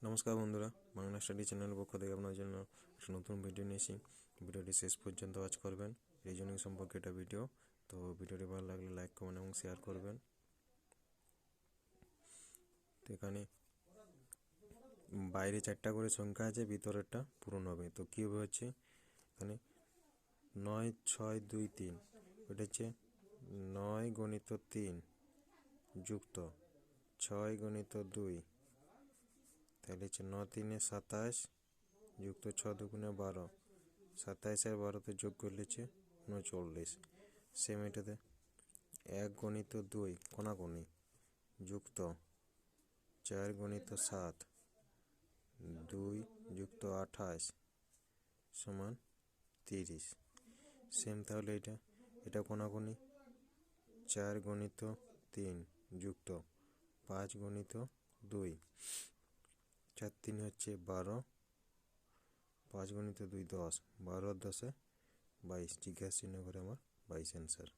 নমস্কার বন্ধুরা, বাংলা স্টাডি চ্যানেলের পক্ষ থেকে আপনার জন্য একটা নতুন ভিডিও নিয়ে এসেছি। ভিডিওটি শেষ পর্যন্ত ওয়াচ করবেন। রিজনিং সম্পর্কে এটা ভিডিও। তো ভিডিওটি ভালো লাগলে লাইক, কমেন্ট এবং শেয়ার করবেন। তো এখানে বাইরে 4টা করে সংখ্যা আছে, ভিতরেরটা পূরণ হবে। তো কীভাবে হচ্ছে, এখানে 9, 6, 2, 3, এটা হচ্ছে 9 গণিত 3 যুক্ত 6 গণিত 2, তাহলে হচ্ছে 9 3 27 যুক্ত 6 2 12, 27 আর 12তে যোগ করলে হচ্ছে 39। সেম এটাতে 1 গণিত 2 কোনাকুনি যুক্ত 4 গণিত 7 2 যুক্ত 28 সমান 30। সেম তাহলে এটা কোনাকুনি 4 গণিত 3 যুক্ত 5 গণিত 2, 4 3 হচ্ছে 12, 5 গণিত 2 10, 12 আর 10 22, জিজ্ঞাসা চিহ্ন করে আমার 22 অ্যান্সার।